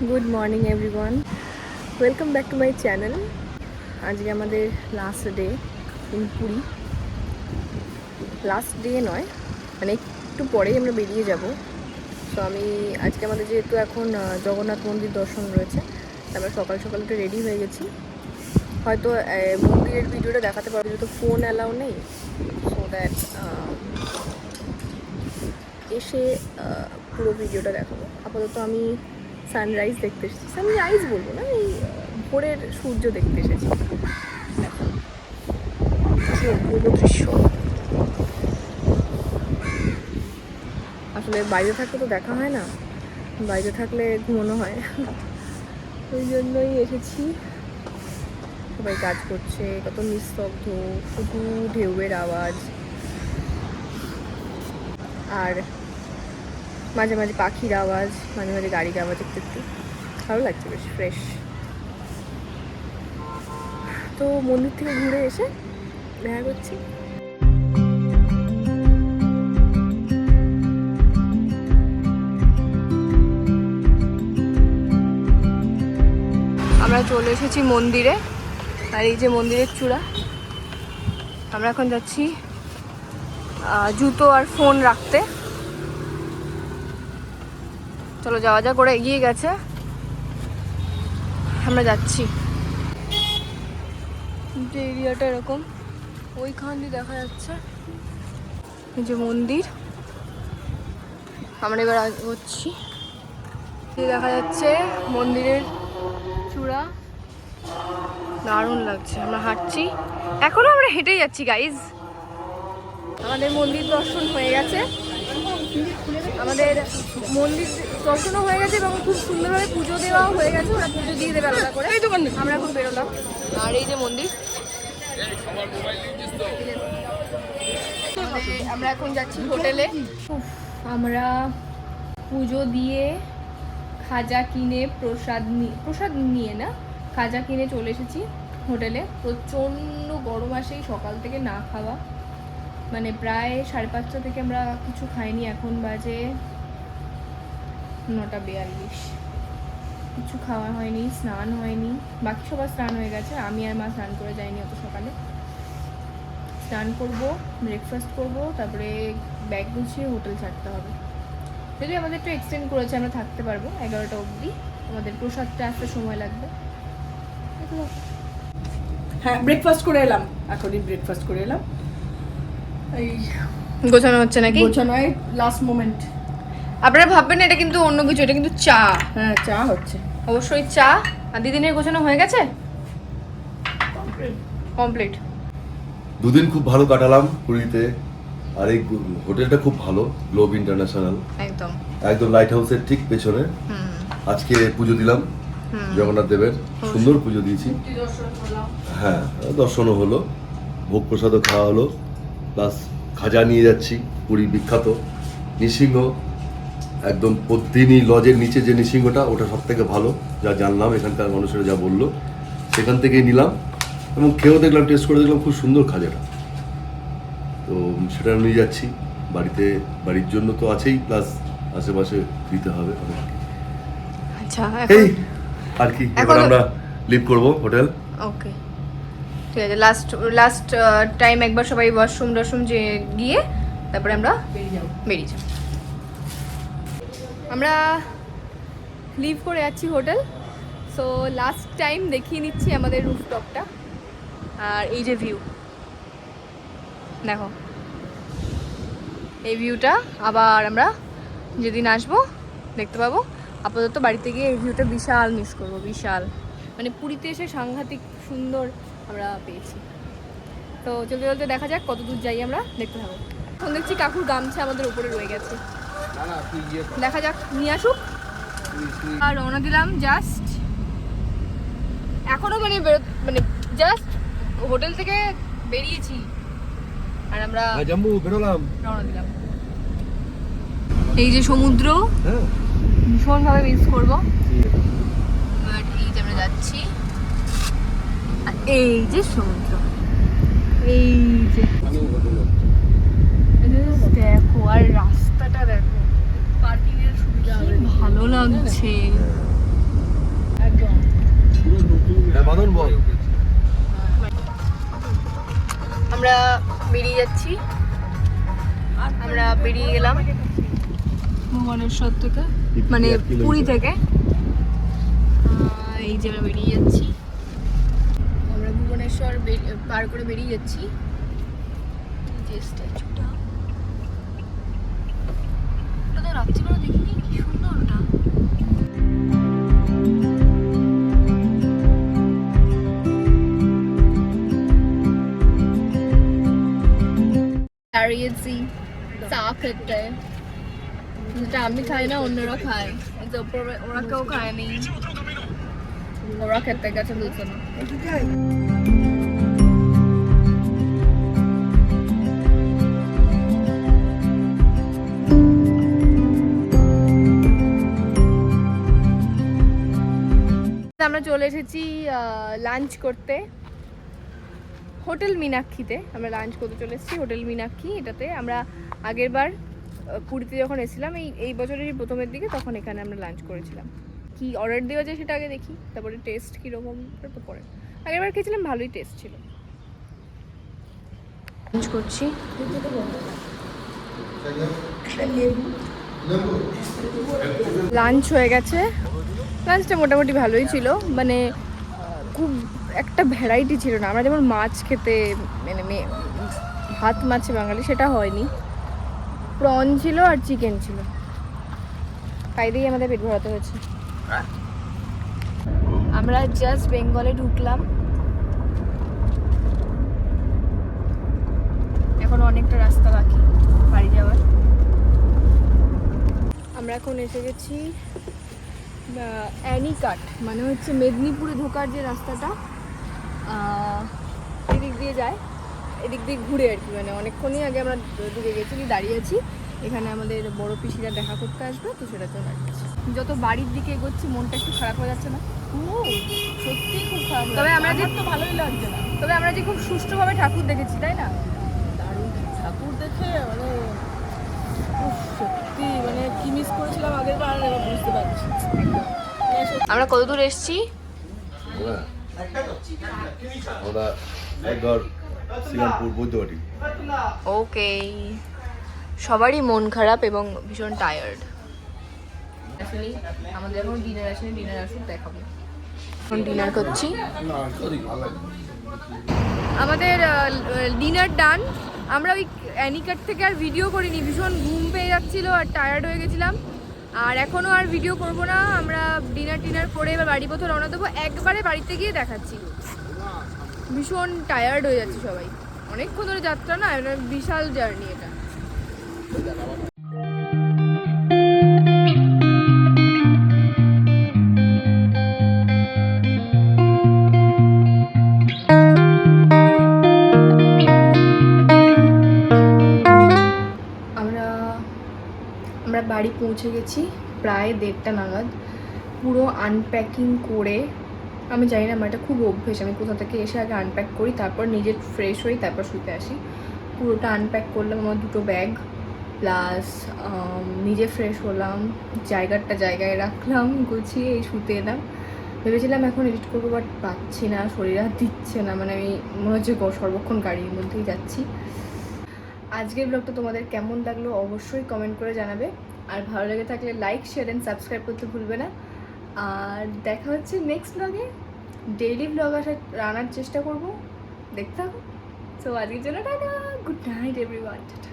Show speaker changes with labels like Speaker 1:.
Speaker 1: Good morning everyone, welcome back to my channel. আজকে আমাদের last day in Puri. Last day নয়, মানে একটু পরেই আমরা বেরিয়ে যাব। তো আমি আজকে আমাদের যেহেতু এখন জগন্নাথ মন্দির দর্শন রয়েছে, আমরা সকাল সকাল একটু রেডি হয়ে গেছি। হয়তো মন্দিরের ভিডিওটা দেখাতে পারবো, যেহেতু ফোন অ্যালাউ নেই। সো দ্যাট এসে পুরো ভিডিওটা দেখাবো। আপাতত আমি সানরাইজ দেখতে এসেছি, সানরাইজ বলবো না, এই ভোরের সূর্য দেখতে এসেছি। দেখো কি অপূর্ব দৃশ্য। আসলে বাইরে থাকলে তো দেখা হয় না, বাইরে থাকলে ঘুমানো হয়, ওই জন্যই এসেছি। সবাই কাজ করছে, কত নিস্তব্ধ, শুধু ঢেউয়ের আওয়াজ আর মাঝে মাঝে পাখির আওয়াজ, মাঝে মাঝে গাড়ির আওয়াজ, একটু একটু ভালো লাগছে, বেশ ফ্রেশ। তো মন্দির থেকে ঘুরে এসে দেখা করছি। আমরা চলে এসেছি মন্দিরে, আর এই যে মন্দিরের চূড়া। আমরা এখন যাচ্ছি জুতো আর ফোন রাখতে। চলো যাওয়া যা, করে এগিয়ে গেছে, আমরা যাচ্ছি। যে এরিয়াটা এরকম, ওইখান দিয়ে দেখা যাচ্ছে এই যে মন্দির। আমরা এবার হচ্ছি, দেখা যাচ্ছে মন্দিরের চূড়া, দারুণ লাগছে। আমরা হাঁটছি, এখনো আমরা হেঁটেই যাচ্ছি গাইজ। আমাদের মন্দির দর্শন হয়ে গেছে, আমাদের মন্দির দর্শনও হয়ে গেছে এবং খুব সুন্দরভাবে পুজো দেওয়াও হয়ে গেছে। ওরা পুজো দিয়ে দেবে আলাদা করে। আমরা এখন বেরোলাম, আর এই যে মন্দির। আমরা এখন যাচ্ছি হোটেলে। আমরা পুজো দিয়ে খাজা কিনে প্রসাদ নিয়ে না, খাজা কিনে চলে এসেছি হোটেলে। প্রচণ্ড গরম আসেই সকাল থেকে না খাওয়া, মানে প্রায় 5:30 থেকে আমরা কিছু খাইনি। এখন বাজে 9:42, কিছু খাওয়া হয়নি, স্নান হয়নি। বাকি সবার স্নান হয়ে গেছে, আমি আর মা স্নান করে যাইনি অত সকালে। স্নান করব, ব্রেকফাস্ট করব, তারপরে ব্যাগ গুছিয়ে হোটেল ছাড়তে হবে। যদি আমাদের একটু এক্সটেন্ড করেছে, আমরা থাকতে পারবো 11টা অবধি। আমাদের প্রসাদটা আসতে সময় লাগবে।
Speaker 2: হ্যাঁ, ব্রেকফাস্ট করে এলাম, এখনই ব্রেকফাস্ট করে এলাম। এই
Speaker 1: গোছানো হচ্ছে নাকি?
Speaker 2: গোছানো হয় লাস্ট মোমেন্ট।
Speaker 1: আপনারা ভাববেন এটা কিন্তু অন্য কিছু, এটা কিন্তু চা।
Speaker 2: হ্যাঁ, চা হচ্ছে,
Speaker 1: অবশ্যই চা। আর দিদিনের গোছানো হয়ে গেছে, কমপ্লিট।
Speaker 3: দুদিন খুব ভালো কাটালাম পুরীতে। আর এই হোটেলটা খুব ভালো, গ্লোব ইন্টারন্যাশনাল,
Speaker 1: একদম
Speaker 3: একদম লাইট হাউসের ঠিক পেছনে। আজকে পুজো দিলাম জগন্নাথ দেবের, সুন্দর পুজো দিয়েছি। হ্যাঁ, দর্শনও হলো, ভোগ প্রসাদও খাওয়া হলো, প্লাস খাজা নিয়ে যাচ্ছি, পুরী বিখ্যাত নৃসিংহ। একদম পদ্মিনী লজের নিচে যে নৃসিংহটা, ওটা সব থেকে ভালো, যা জানলাম এখানকার মানুষেরা যা বললো, সেখান থেকেই নিলাম এবং খেয়েও দেখলাম, টেস্ট করে দেখলাম খুব সুন্দর খাজাটা। তো সেটা নিয়ে যাচ্ছি বাড়িতে, বাড়ির জন্য তো আছেই, প্লাস আশেপাশে দিতে হবে।
Speaker 1: আচ্ছা,
Speaker 3: এই আর কি, এবার আমরা লিভ করব হোটেল।
Speaker 1: ওকে, ঠিক আছে। লাস্ট টাইম একবার সবাই ওয়াশরুম যে গিয়ে তারপরে আমরা বেরিয়ে যাব। আমরা লিভ করে যাচ্ছি হোটেল। সো লাস্ট টাইম দেখিয়ে নিচ্ছি আমাদের রুফটপটা, আর এই যে ভিউ দেখো, এই ভিউটা আবার আমরা যেদিন আসবো দেখতে পাবো। আপাতত বাড়িতে গিয়ে এই ভিউটা বিশাল মিস করবো, বিশাল। মানে পুরীতে এসে সাংঘাতিক সুন্দর আমরা পেয়েছি। তো চলতে চলতে দেখা যাক কত দূর যাই, আমরা দেখতে থাকবো। এখন দেখছি কাকুর গামছা আমাদের উপরে রয়ে গেছে, দেখা যাক নিয়ে আসুক। আর রওনা দিলাম জাস্ট এখনো, মানে জাস্ট হোটেল থেকে বেরিয়েছি আর আমরা
Speaker 3: বেরোলাম,
Speaker 1: রওনা দিলাম। এই যে সমুদ্র, ভীষণভাবে মিস করবো, বাট এই যে আমরা যাচ্ছি, আর এই যে সমুদ্র, এই যে দেখো, আর রাস্তাটা দেখো, পার্কিং এর সুবিধা, ভালো লাগছে।
Speaker 3: হ্যাঁ বাদন বল।
Speaker 1: আমরা বেরিয়ে যাচ্ছি, আমরা বেরিয়ে গেলাম ভুবনেশ্বর থেকে, মানে পুরী থেকে। এই যে আমরা বেরিয়ে যাচ্ছি, আমরা ভুবনেশ্বর পার করে বেরিয়ে যাচ্ছি। যে স্ট্যাচুটা, ওটা তো রাত্রিবেলা দেখিনি, কি সুন্দর ওটা। দাঁড়িয়েছি চা খেতে, যেটা আমি খাই না অন্যরা খায়, যে উপরে ওরা কেউ খায়নি, ওরা খেতে গেছে বলছে না। আমরা চলে এসেছি লাঞ্চ করতে হোটেল মীনাক্ষীতে। আমরা লাঞ্চ করতে চলে এসেছি হোটেল মীনাক্ষী। এটাতে আমরা আগের বার পুরীতে যখন এসেছিলাম এই বছরেরই প্রথমের দিকে, তখন এখানে আমরা লাঞ্চ করেছিলাম। কি অর্ডার দেওয়া যায় সেটা আগে দেখি, তারপরে টেস্ট কীরকম তো পরে। আগের বার খেয়েছিলাম, ভালোই টেস্ট ছিল। লাঞ্চ করছি, লাঞ্চ হয়ে গেছে। লাঞ্চটা মোটামুটি ভালোই ছিল, মানে খুব একটা ভ্যারাইটি ছিল না। আমরা যেমন মাছ খেতে, মানে ভাত মাছে বাঙালি, সেটা হয়নি। প্রন ছিল আর চিকেন ছিল, তাই দিয়েই আমাদের পেট ভরাতে হয়েছে। আমরা জাস্ট বেঙ্গলে ঢুকলাম, এখনো অনেকটা রাস্তা বাকি বাড়ি যাওয়ার। আমরা এখন এসে গেছি অ্যানিকাট, মানে হচ্ছে মেদিনীপুরে ঢোকার যে রাস্তাটা, এদিক দিয়ে যায়, এদিক দিয়ে ঘুরে আর কি। মানে অনেকক্ষণই আগে আমরা ঢুকে গেছি, দাঁড়িয়ে আছি। এখানে আমাদের বড় পিসিরা দেখা করতে আসবে, তো সেটা জন্য দাঁড়িয়েছি। যত বাড়ির দিকে এগোচ্ছি মনটা একটু খারাপ হয়ে যাচ্ছে না?
Speaker 2: সত্যি খুব খারাপ।
Speaker 1: তবে আমরা যে
Speaker 2: তো ভালোই লাগছে না,
Speaker 1: তবে আমরা যে খুব সুষ্ঠুভাবে ঠাকুর দেখেছি, তাই না?
Speaker 2: দারুণ ঠাকুর দেখে মানে সত্যি মানে কি মিস করেছিলাম আগের বার এবার বুঝতে পারছি।
Speaker 1: আমরা কত দূর এসেছি?
Speaker 3: আমরা একবার শ্রীরামপুর বৈদ্যবাটি।
Speaker 1: ওকে, সবারই মন খারাপ এবং ভীষণ টায়ার্ড। আসলে আমাদের এখন ডিনার আসেনি, ডিনার আসুক দেখাবো। এখন ডিনার করছি, আমাদের ডিনার ডান। আমরা ওই অ্যানিকাট থেকে আর ভিডিও করিনি, ভীষণ ঘুম পেয়ে যাচ্ছিলো আর টায়ার্ড হয়ে গেছিলাম। আর এখনও আর ভিডিও করব না, আমরা ডিনার করে এবার বাড়ি পথে রওনা দেবো। একবারে বাড়িতে গিয়ে দেখাচ্ছি, ভীষণ টায়ার্ড হয়ে যাচ্ছে সবাই, অনেকক্ষণ ধরে যাত্রা না, বিশাল জার্নি এটা। আমরা বাড়ি পৌঁছে গেছি প্রায় 1:30 নাগাদ। পুরো আনপ্যাকিং করে, আমি জানি না, আমার এটা খুব অভ্যেস, আমি কোথা থেকে এসে আগে আনপ্যাক করি, তারপর নিজে ফ্রেশ হই, তারপর শুতে আসি। পুরোটা আনপ্যাক করলাম, আমার 2টো ব্যাগ, প্লাস নিজে ফ্রেশ হলাম, জায়গায় রাখলাম, গুছিয়ে এই শুতে এলাম। ভেবেছিলাম এখন এডিট করবো, বাট পাচ্ছি না, শরীর আর দিচ্ছে না, মানে আমি মনে হচ্ছে সর্বক্ষণ গাড়ির মধ্যেই যাচ্ছি। আজকের ব্লগটা তোমাদের কেমন লাগলো অবশ্যই কমেন্ট করে জানাবে, আর ভালো লেগে থাকলে লাইক, শেয়ার অ্যান্ড সাবস্ক্রাইব করতে ভুলবে না। আর দেখা হচ্ছে নেক্সট ব্লগে। ডেইলি ব্লগ আনার চেষ্টা করব, দেখতে থাকো। সো আজকের জন্য tata, good night everyone, tata.